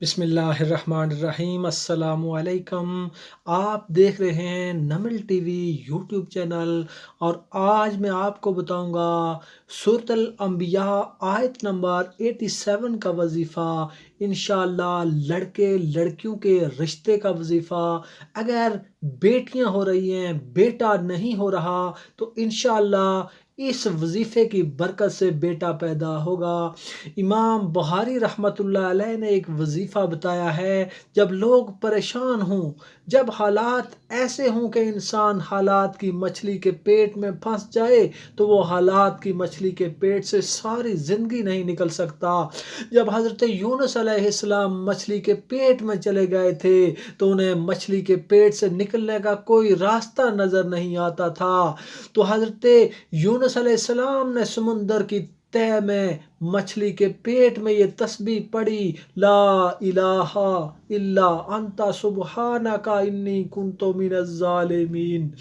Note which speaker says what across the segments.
Speaker 1: बिस्मिल्लाहिर्रहमानिर्रहीम। अस्सलाम वालेकुम। आप देख रहे हैं नमल टीवी यूट्यूब चैनल और आज मैं आपको बताऊंगा सूरत अल अंबिया आयत नंबर 87 का वजीफ़ा। इंशाअल्लाह लड़के लड़कियों के रिश्ते का वजीफ़ा। अगर बेटियां हो रही हैं, बेटा नहीं हो रहा, तो इंशाअल्लाह इस वजीफ़े की बरकत से बेटा पैदा होगा। इमाम बुखारी रहमतुल्लाह अलैह ने एक वजीफ़ा बताया है, जब लोग परेशान हों, जब हालात ऐसे हों कि इंसान हालात की मछली के पेट में फंस जाए, तो वो हालात की मछली के पेट से सारी ज़िंदगी नहीं निकल सकता। जब हज़रत यूनुस अलैहिस्सलाम मछली के पेट में चले गए थे, तो उन्हें मछली के पेट से निकलने का कोई रास्ता नज़र नहीं आता था। तो हज़रत यूनुस अलैहिस्सलाम ने समुंदर की तह में मछली के पेट में ये तस्बीह पढ़ी, ला इलाहा इल्ला अंता सुब्हानका इन्नी कुन्तु मिनज़ ज़ालिमीन।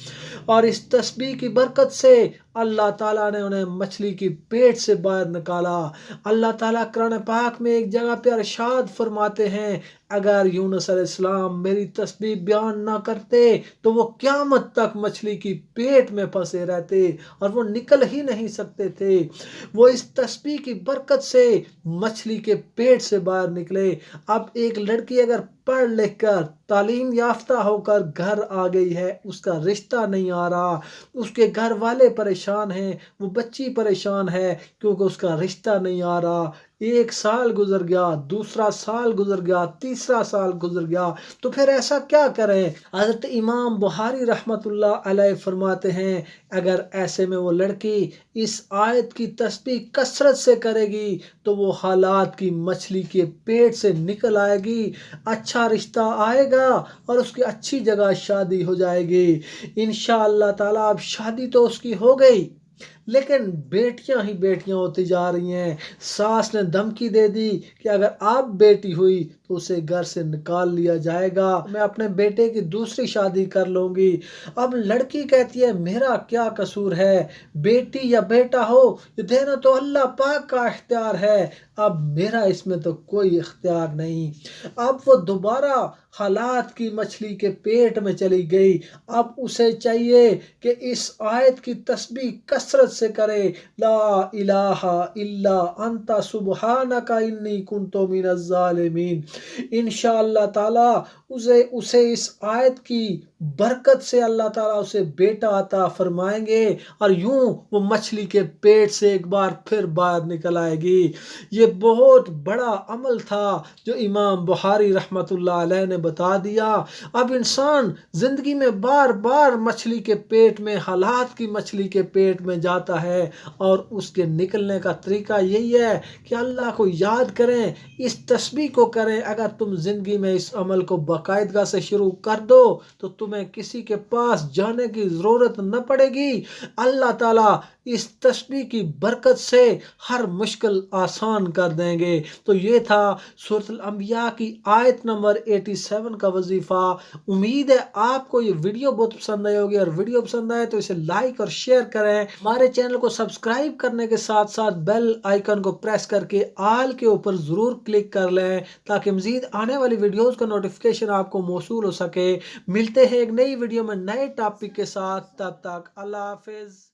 Speaker 1: और इस तस्बीह की बरकत से अल्लाह ताला ने उन्हें मछली की पेट से बाहर निकाला। अल्लाह ताला कुरान पाक में एक जगह पे इरशाद फरमाते हैं, अगर यूनुस अलैहिस्सलाम मेरी तस्बीह बयान ना करते तो वो क़यामत तक मछली की पेट में फंसे रहते और वो निकल ही नहीं सकते थे। वो इस तस्बीह की बरकत से मछली के पेट से बाहर निकले। अब एक लड़की अगर पढ़ लिख कर तालीम याफ्ता होकर घर आ गई है, उसका रिश्ता नहीं आ रहा, उसके घर वाले परेशान हैं, वो बच्ची परेशान है क्योंकि उसका रिश्ता नहीं आ रहा। एक साल गुजर गया, दूसरा साल गुजर गया, तीसरा साल गुजर गया, तो फिर ऐसा क्या करें? हज़रत इमाम बुखारी रहमतुल्लाह अलैह फरमाते हैं, अगर ऐसे में वो लड़की इस आयत की तस्बीह कसरत से करेगी तो वो हालात की मछली के पेट से निकल आएगी, अच्छा रिश्ता आएगा और उसकी अच्छी जगह शादी हो जाएगी इंशाअल्लाह ताला। अब शादी तो उसकी हो गई, लेकिन बेटियां ही बेटियां होती जा रही हैं। सास ने धमकी दे दी कि अगर आप बेटी हुई तो उसे घर से निकाल लिया जाएगा, मैं अपने बेटे की दूसरी शादी कर लूंगी। अब लड़की कहती है, मेरा क्या कसूर है, बेटी या बेटा हो ये देना तो अल्लाह पाक का इख्तियार है, अब मेरा इसमें तो कोई इख्तियार नहीं। अब वो दोबारा हालात की मछली के पेट में चली गई। अब उसे चाहिए कि इस आयत की तस्बीह कसरत से करे, ला इलाहा इल्ला अंता सुब्हानका इन्नी कुन्तु मिनज़ ज़ालिमीन। इंशाअल्लाह ताला उसे इस आयत की बरकत से अल्लाह ताला उसे बेटा अता फरमाएंगे और यूं वो मछली के पेट से एक बार फिर बाहर निकल आएगी। ये बहुत बड़ा अमल था जो इमाम बुखारी रहमतुल्लाह अलैह ने बता दिया। अब इंसान जिंदगी में बार बार मछली के पेट में, हालात की मछली के पेट में जाता है और उसके निकलने का तरीका यही है कि अल्लाह को याद करें, इस तस्बीह को करें। अगर तुम जिंदगी में इस अमल को बाकायदगी से शुरू कर दो तो तुम्हें किसी के पास जाने की ज़रूरत न पड़ेगी। अल्लाह ताला इस तस्बीह की बरकत से हर मुश्किल आसान कर देंगे। तो ये था सूरत अल अंबिया की आयत नंबर 87 का वजीफ़ा। उम्मीद है आपको ये वीडियो बहुत पसंद आई होगी, और वीडियो पसंद आए तो इसे लाइक और शेयर करें। हमारे चैनल को सब्सक्राइब करने के साथ साथ बेल आइकन को प्रेस करके आल के ऊपर ज़रूर क्लिक कर लें ताकि मज़ीद आने वाली वीडियोज़ का नोटिफिकेशन आपको मौसूल हो सके। मिलते हैं एक नई वीडियो में नए टॉपिक के साथ, तब तक अल्लाह हाफिज़।